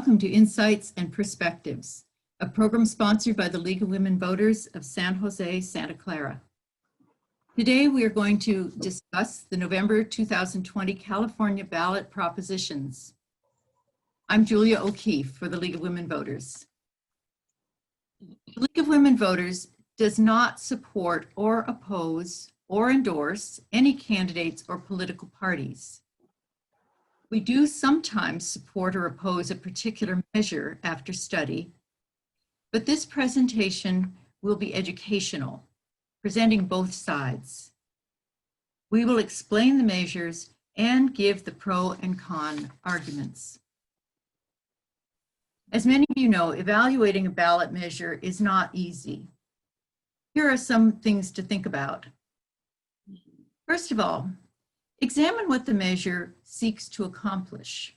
welcome to Insights and Perspectives, a program sponsored by the League of Women Voters of San Jose, Santa Clara. Today, we are going to discuss the November 2020 California ballot propositions. I'm Julia O'Keefe for the League of Women Voters. The League of Women Voters does not support or oppose or endorse any candidates or political parties. We do sometimes support or oppose a particular measure after study, but this presentation will be educational, presenting both sides. We will explain the measures and give the pro and con arguments. As many of you know, evaluating a ballot measure is not easy. Here are some things to think about. First of all, examine what the measure seeks to accomplish.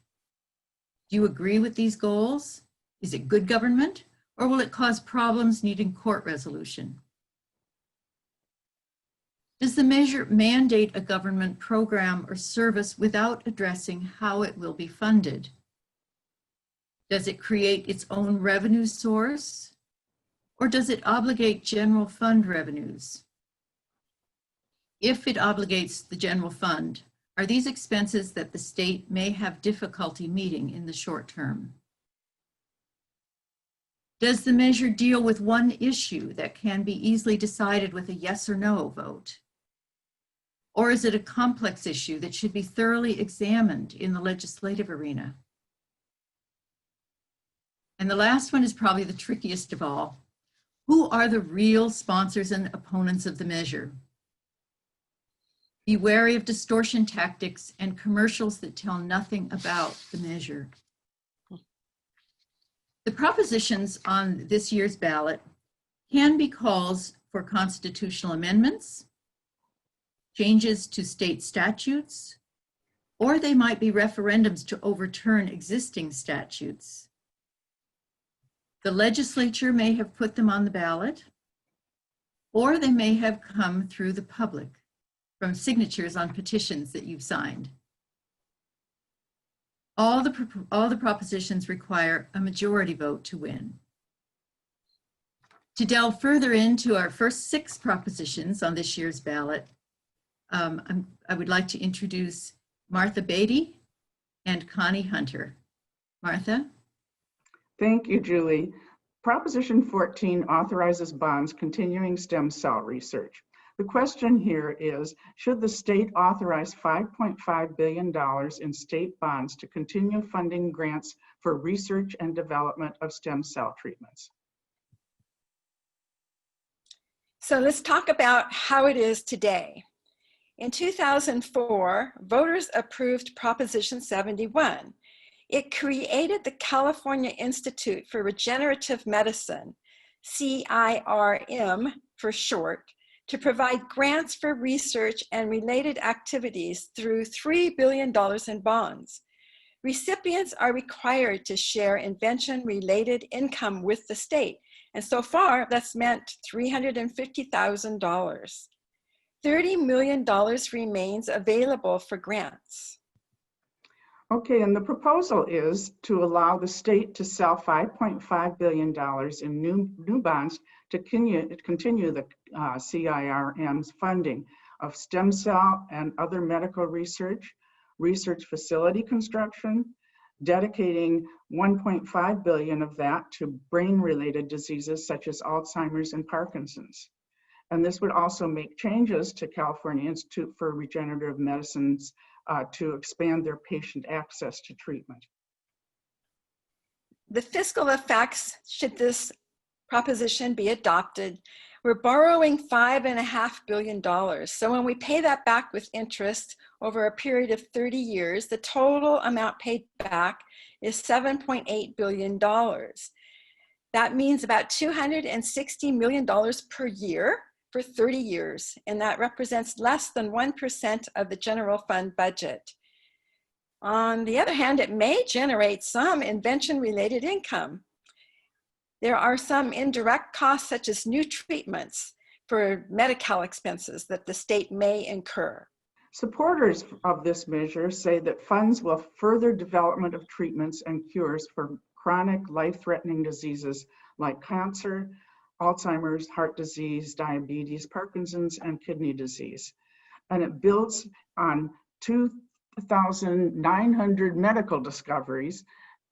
Do you agree with these goals? Is it good government, or will it cause problems needing court resolution? Does the measure mandate a government program or service without addressing how it will be funded? Does it create its own revenue source, or does it obligate general fund revenues? If it obligates the general fund, are these expenses that the state may have difficulty meeting in the short term? Does the measure deal with one issue that can be easily decided with a yes or no vote? Or is it a complex issue that should be thoroughly examined in the legislative arena? And the last one is probably the trickiest of all. Who are the real sponsors and opponents of the measure? Be wary of distortion tactics and commercials that tell nothing about the measure. The propositions on this year's ballot can be calls for constitutional amendments, changes to state statutes, or they might be referendums to overturn existing statutes. The legislature may have put them on the ballot, or they may have come through the public from signatures on petitions that you've signed. All the propositions require a majority vote to win. To delve further into our first 6 propositions on this year's ballot, I would like to introduce Martha Beatty and Connie Hunter. Martha? Thank you, Julie. Proposition 14 authorizes bonds continuing stem cell research. The question here is, should the state authorize $5.5 billion in state bonds to continue funding grants for research and development of stem cell treatments? So let's talk about how it is today. In 2004, voters approved Proposition 71. It created the California Institute for Regenerative Medicine, CIRM for short, to provide grants for research and related activities through $3 billion in bonds. Recipients are required to share invention-related income with the state, and so far that's meant $350,000. $30 million remains available for grants. Okay, and the proposal is to allow the state to sell $5.5 billion in new bonds to continue the CIRM's funding of stem cell and other medical research, research facility construction, dedicating $1.5 billion of that to brain-related diseases such as Alzheimer's and Parkinson's. And this would also make changes to California Institute for Regenerative Medicine's to expand their patient access to treatment. The fiscal effects, should this proposition be adopted, we're borrowing $5.5 billion. So when we pay that back with interest over a period of 30 years, the total amount paid back is $7.8 billion. That means about $260 million per year for 30 years, and that represents less than 1% of the general fund budget. On the other hand, it may generate some invention-related income. There are some indirect costs, such as new treatments for medical expenses that the state may incur. Supporters of this measure say that funds will further development of treatments and cures for chronic life-threatening diseases like cancer, Alzheimer's, heart disease, diabetes, Parkinson's, and kidney disease. And it builds on 2,900 medical discoveries,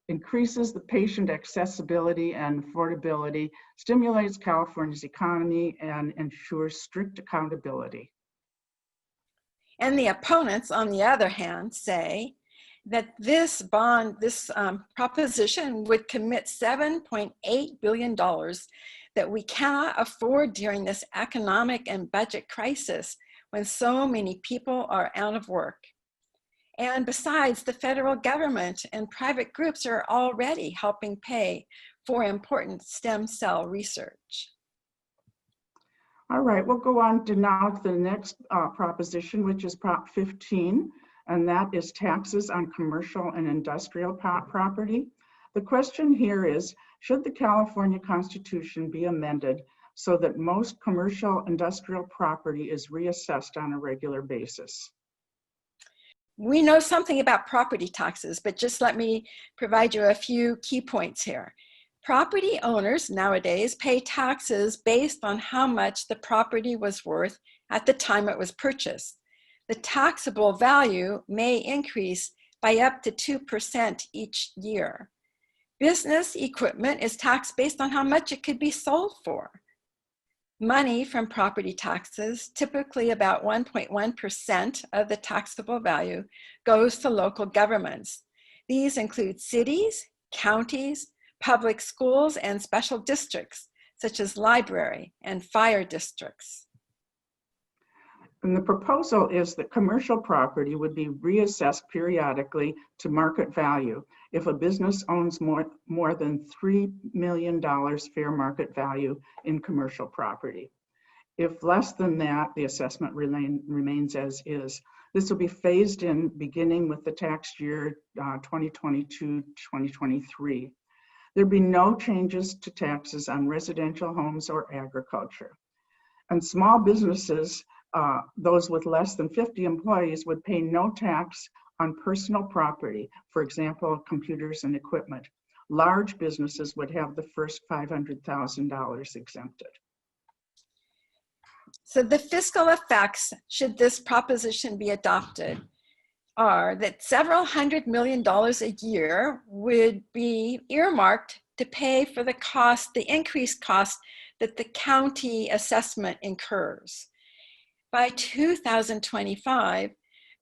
increases the patient accessibility and affordability, stimulates California's economy, and ensures strict accountability. And the opponents, on the other hand, say that this proposition would commit $7.8 billion that we cannot afford during this economic and budget crisis when so many people are out of work. And besides, the federal government and private groups are already helping pay for important stem cell research. All right, we'll go on to now to the next proposition, which is Prop 15, and that is taxes on commercial and industrial property. The question here is, should the California Constitution be amended so that most commercial industrial property is reassessed on a regular basis? We know something about property taxes, but just let me provide you a few key points here. Property owners nowadays pay taxes based on how much the property was worth at the time it was purchased. The taxable value may increase by up to 2% each year. Business equipment is taxed based on how much it could be sold for. Money from property taxes, typically about 1.1% of the taxable value, goes to local governments. These include cities, counties, public schools, and special districts, such as library and fire districts. And the proposal is that commercial property would be reassessed periodically to market value if a business owns more than $3 million fair market value in commercial property. If less than that, the assessment remains as is. This will be phased in beginning with the tax year 2022-2023. There'd be no changes to taxes on residential homes or agriculture. And small businesses, those with less than 50 employees, would pay no tax on personal property, for example, computers and equipment. Large businesses would have the first $500,000 exempted. So the fiscal effects, should this proposition be adopted, are that several $100 million a year would be earmarked to pay for the increased cost that the county assessment incurs. By 2025,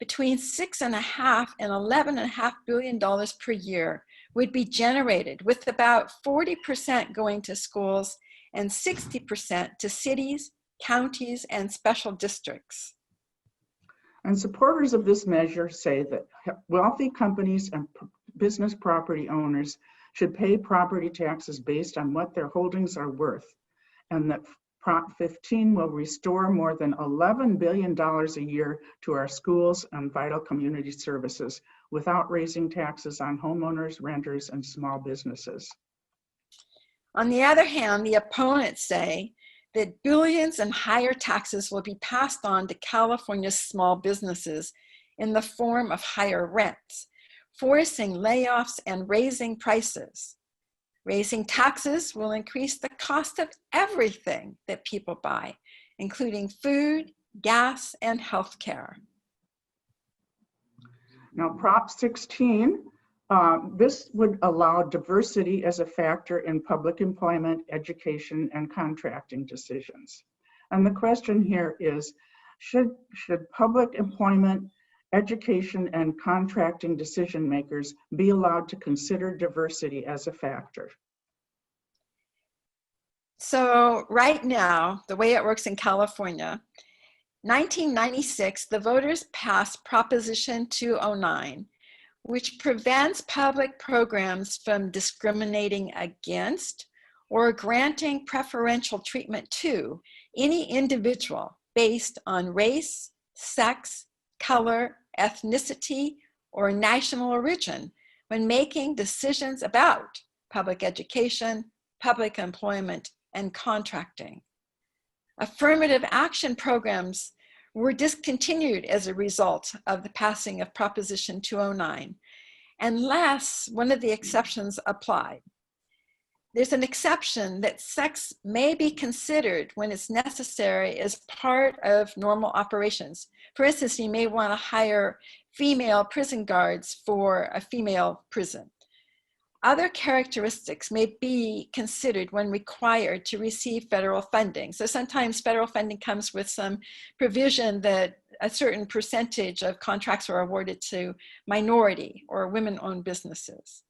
between $6.5 and $11.5 billion per year would be generated, with about 40% going to schools and 60% to cities, counties, and special districts. And supporters of this measure say that wealthy companies and business property owners should pay property taxes based on what their holdings are worth, and that Prop 15 will restore more than $11 billion a year to our schools and vital community services without raising taxes on homeowners, renters, and small businesses. On the other hand, the opponents say that billions in higher taxes will be passed on to California's small businesses in the form of higher rents, forcing layoffs and raising prices. Raising taxes will increase the cost of everything that people buy, including food, gas, and healthcare. Now, Prop 16, this would allow diversity as a factor in public employment, education, and contracting decisions. And the question here is, should public employment, education, and contracting decision makers be allowed to consider diversity as a factor? So right now, the way it works in California, 1996, the voters passed Proposition 209, which prevents public programs from discriminating against or granting preferential treatment to any individual based on race, sex, color, ethnicity, or national origin when making decisions about public education, public employment, and contracting. Affirmative action programs were discontinued as a result of the passing of Proposition 209, unless one of the exceptions applied. There's an exception that sex may be considered when it's necessary as part of normal operations. For instance, you may want to hire female prison guards for a female prison. Other characteristics may be considered when required to receive federal funding. So sometimes federal funding comes with some provision that a certain percentage of contracts are awarded to minority or women-owned businesses.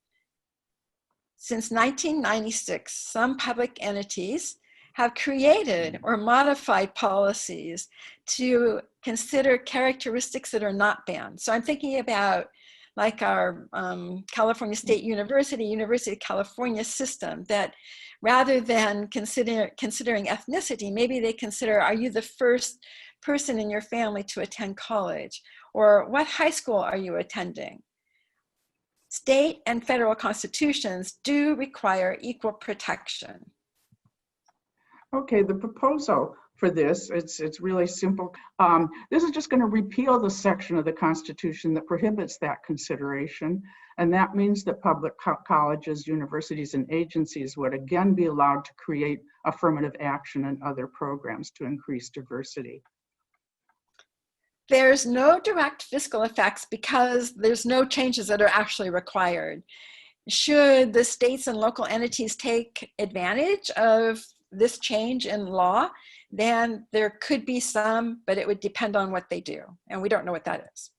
Since 1996, some public entities have created or modified policies to consider characteristics that are not banned. So I'm thinking about like our California State University, University of California system, that rather than considering ethnicity, maybe they consider, are you the first person in your family to attend college? Or what high school are you attending? State and federal constitutions do require equal protection. Okay, the proposal for this, it's really simple. This is just going to repeal the section of the Constitution that prohibits that consideration. And that means that public colleges, universities, and agencies would again be allowed to create affirmative action and other programs to increase diversity. There's no direct fiscal effects because there's no changes that are actually required. Should the states and local entities take advantage of this change in law, then there could be some, but it would depend on what they do. And we don't know what that is.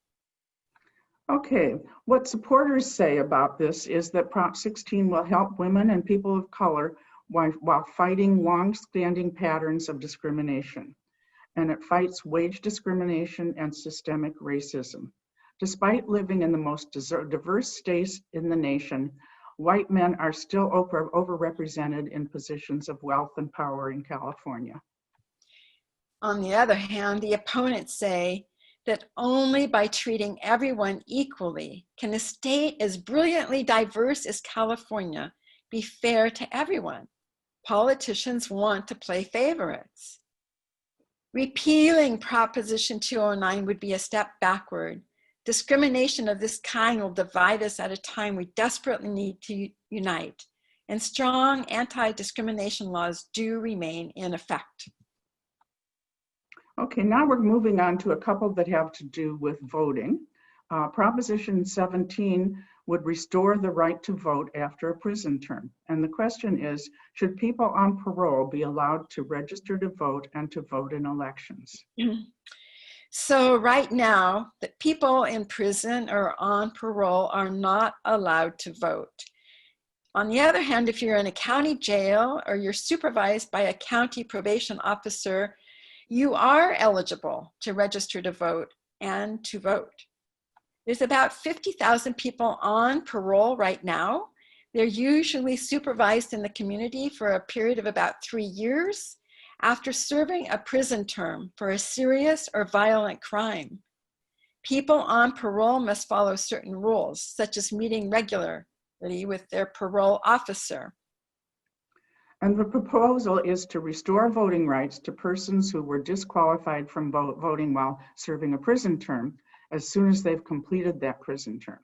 Okay, what supporters say about this is that Prop 16 will help women and people of color while fighting long-standing patterns of discrimination. And it fights wage discrimination and systemic racism. Despite living in the most diverse states in the nation, white men are still overrepresented in positions of wealth and power in California. On the other hand, the opponents say that only by treating everyone equally can a state as brilliantly diverse as California be fair to everyone. Politicians want to play favorites. Repealing Proposition 209 would be a step backward. Discrimination of this kind will divide us at a time we desperately need to unite, and strong anti-discrimination laws do remain in effect. Okay, now we're moving on to a couple that have to do with voting. Proposition 17 would restore the right to vote after a prison term. And the question is, should people on parole be allowed to register to vote and to vote in elections? So right now, the people in prison or on parole are not allowed to vote. On the other hand, if you're in a county jail or you're supervised by a county probation officer, you are eligible to register to vote and to vote. There's about 50,000 people on parole right now. They're usually supervised in the community for a period of about 3 years after serving a prison term for a serious or violent crime. People on parole must follow certain rules, such as meeting regularly with their parole officer. And the proposal is to restore voting rights to persons who were disqualified from voting while serving a prison term as soon as they've completed that prison term.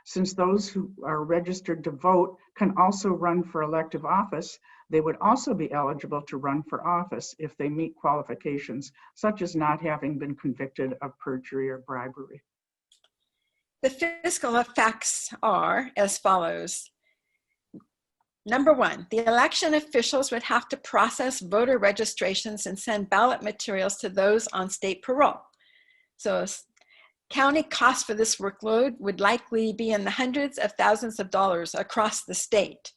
Since those who are registered to vote can also run for elective office, they would also be eligible to run for office if they meet qualifications, such as not having been convicted of perjury or bribery. The fiscal effects are as follows. Number one, the election officials would have to process voter registrations and send ballot materials to those on state parole. So county costs for this workload would likely be in the hundreds of thousands of dollars across the state.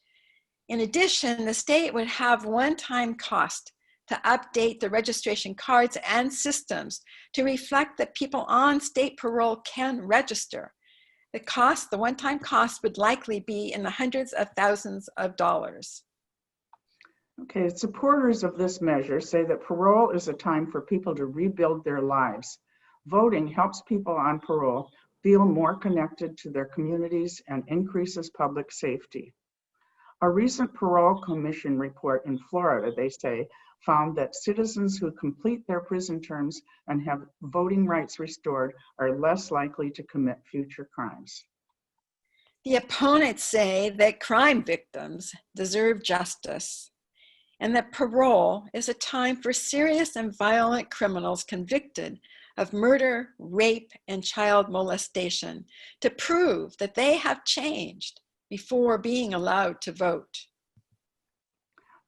In addition, the state would have one-time cost to update the registration cards and systems to reflect that people on state parole can register. The one-time cost would likely be in the hundreds of thousands of dollars. Okay, supporters of this measure say that parole is a time for people to rebuild their lives. Voting helps people on parole feel more connected to their communities and increases public safety. A recent parole commission report in Florida, they say, found that citizens who complete their prison terms and have voting rights restored are less likely to commit future crimes. The opponents say that crime victims deserve justice and that parole is a time for serious and violent criminals convicted of murder, rape, and child molestation to prove that they have changed before being allowed to vote.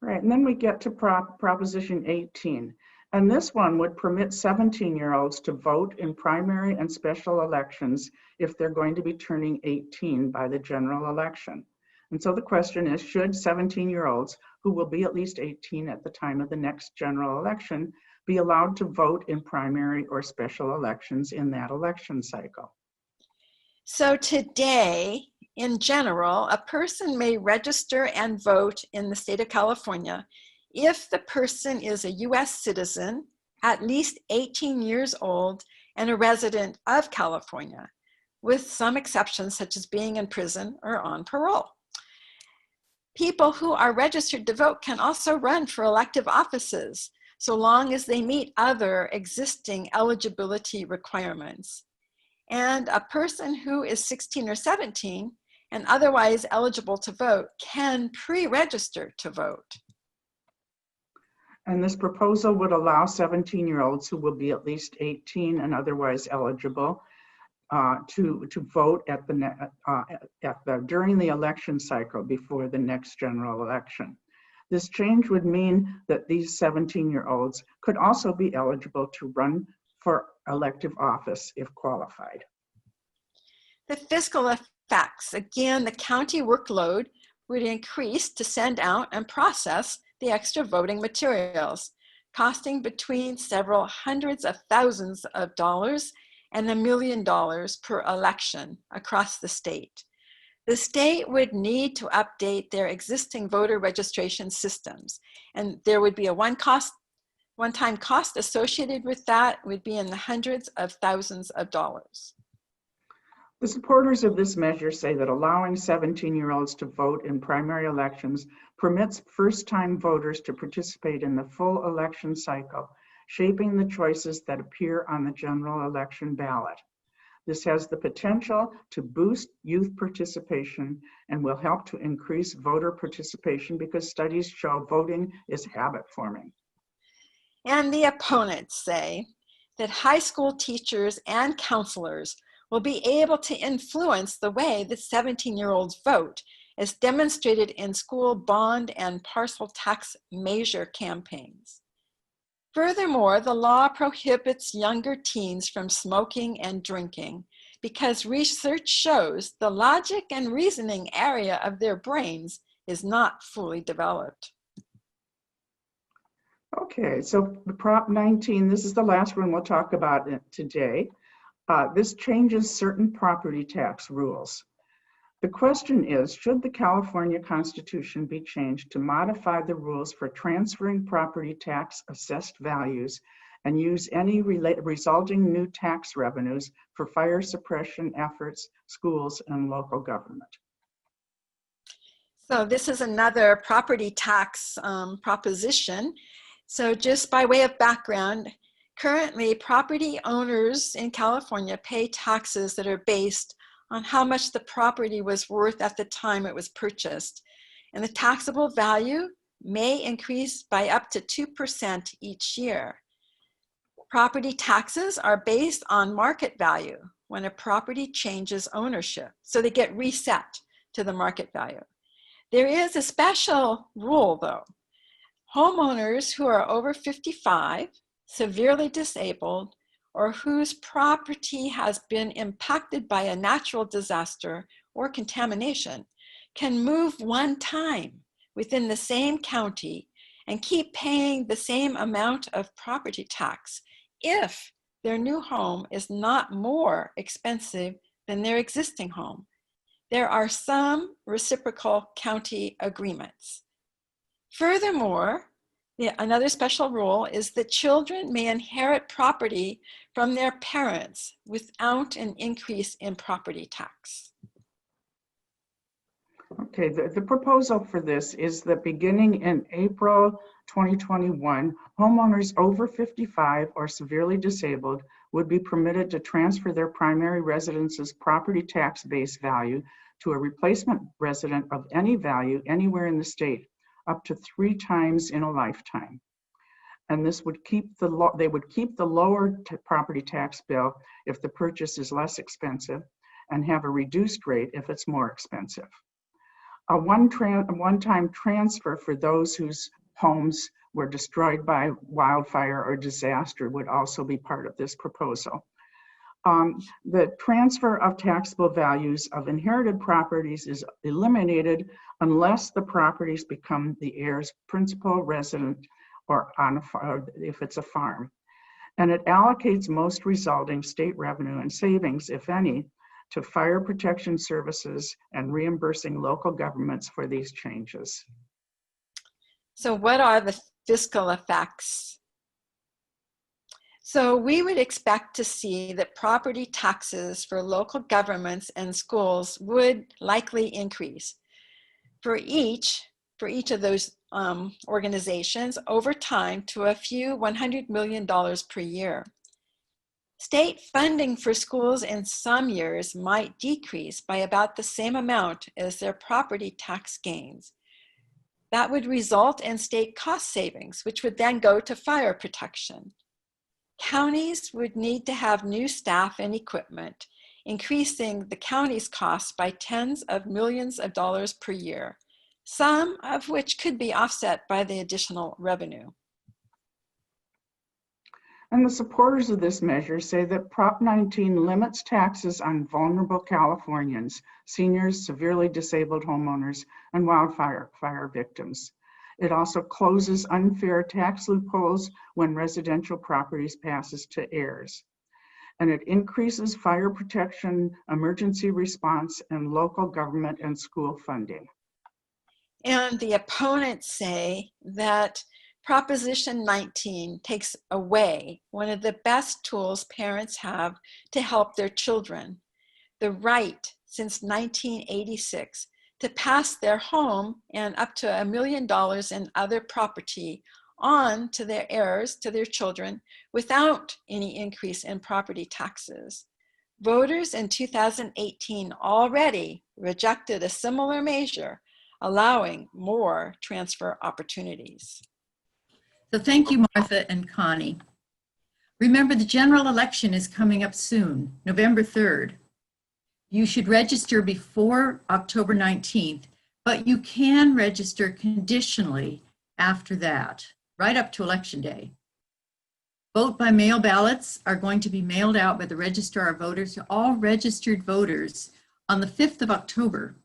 Right, and then we get to Proposition 18. And this one would permit 17-year-olds to vote in primary and special elections if they're going to be turning 18 by the general election. And so the question is, should 17-year-olds who will be at least 18 at the time of the next general election be allowed to vote in primary or special elections in that election cycle? So today, in general, a person may register and vote in the state of California if the person is a US citizen, at least 18 years old, and a resident of California, with some exceptions such as being in prison or on parole. People who are registered to vote can also run for elective offices, so long as they meet other existing eligibility requirements. And a person who is 16 or 17 and otherwise eligible to vote can pre-register to vote. And this proposal would allow 17-year-olds who will be at least 18 and otherwise eligible to vote during the election cycle before the next general election. This change would mean that these 17-year-olds could also be eligible to run for elective office if qualified. The fiscal effects, again, the county workload would increase to send out and process the extra voting materials, costing between several hundreds of thousands of dollars and $1 million per election across the state. The state would need to update their existing voter registration systems, and there would be a one-time cost associated with that would be in the hundreds of thousands of dollars. The supporters of this measure say that allowing 17-year-olds to vote in primary elections permits first-time voters to participate in the full election cycle, shaping the choices that appear on the general election ballot. This has the potential to boost youth participation and will help to increase voter participation because studies show voting is habit forming. And the opponents say that high school teachers and counselors will be able to influence the way that 17-year-olds vote, as demonstrated in school bond and parcel tax measure campaigns. Furthermore, the law prohibits younger teens from smoking and drinking because research shows the logic and reasoning area of their brains is not fully developed. Okay, so Prop 19, this is the last one we'll talk about today. This changes certain property tax rules. The question is, should the California Constitution be changed to modify the rules for transferring property tax assessed values and use any resulting new tax revenues for fire suppression efforts, schools, and local government? So this is another property tax proposition. So just by way of background, currently property owners in California pay taxes that are based on how much the property was worth at the time it was purchased. And the taxable value may increase by up to 2% each year. Property taxes are based on market value when a property changes ownership. So they get reset to the market value. There is a special rule though. Homeowners who are over 55, severely disabled, or whose property has been impacted by a natural disaster or contamination can move one time within the same county and keep paying the same amount of property tax if their new home is not more expensive than their existing home. There are some reciprocal county agreements. Furthermore, another special rule is that children may inherit property from their parents without an increase in property tax. Okay, the proposal for this is that beginning in April 2021, homeowners over 55 or severely disabled would be permitted to transfer their primary residence's property tax base value to a replacement resident of any value anywhere in the state, up to 3 times in a lifetime. And this would keep they would keep the lower property tax bill if the purchase is less expensive, and have a reduced rate if it's more expensive. A one-time transfer for those whose homes were destroyed by wildfire or disaster would also be part of this proposal. The transfer of taxable values of inherited properties is eliminated unless the properties become the heir's principal resident or if it's a farm. And it allocates most resulting state revenue and savings, if any, to fire protection services and reimbursing local governments for these changes. So what are the fiscal effects? So we would expect to see that property taxes for local governments and schools would likely increase. For each of those organizations over time to a few $100 million per year. State funding for schools in some years might decrease by about the same amount as their property tax gains. That would result in state cost savings, which would then go to fire protection. Counties would need to have new staff and equipment, increasing the county's costs by tens of millions of dollars per year, some of which could be offset by the additional revenue. And the supporters of this measure say that Prop 19 limits taxes on vulnerable Californians, seniors, severely disabled homeowners, and wildfire victims. It also closes unfair tax loopholes when residential properties passes to heirs. And it increases fire protection, emergency response, and local government and school funding. And the opponents say that Proposition 19 takes away one of the best tools parents have to help their children, the right since 1986 to pass their home and up to $1 million in other property on to their heirs, to their children, without any increase in property taxes. Voters in 2018 already rejected a similar measure, allowing more transfer opportunities. So thank you, Martha and Connie. Remember, the general election is coming up soon, November 3rd. You should register before October 19th, but you can register conditionally after that, right up to Election Day. Vote by mail ballots are going to be mailed out by the Registrar of Voters to all registered voters on the 5th of October,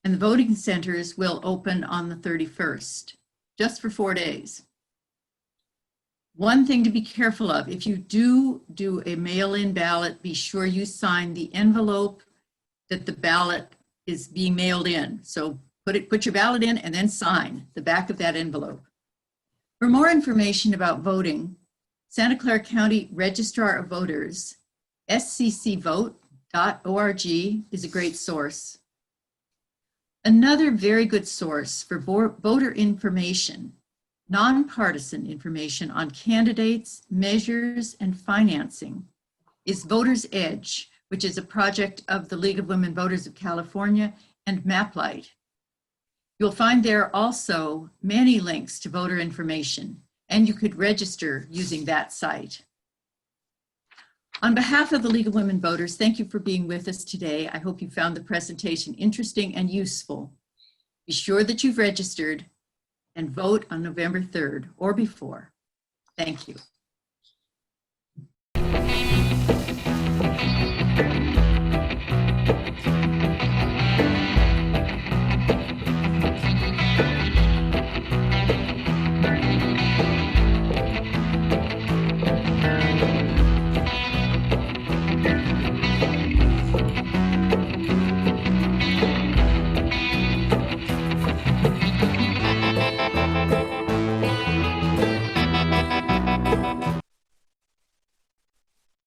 and the voting centers will open on the 31st, just for 4 days. One thing to be careful of, if you do a mail-in ballot, be sure you sign the envelope that the ballot is being mailed in. So put your ballot in and then sign the back of that envelope. For more information about voting, Santa Clara County Registrar of Voters, sccvote.org is a great source. Another very good source for voter information, nonpartisan information on candidates, measures, and financing, is Voters Edge, which is a project of the League of Women Voters of California and MapLight. You'll find there also many links to voter information, and you could register using that site. On behalf of the League of Women Voters, thank you for being with us today. I hope you found the presentation interesting and useful. Be sure that you've registered and vote on November 3rd or before. Thank you.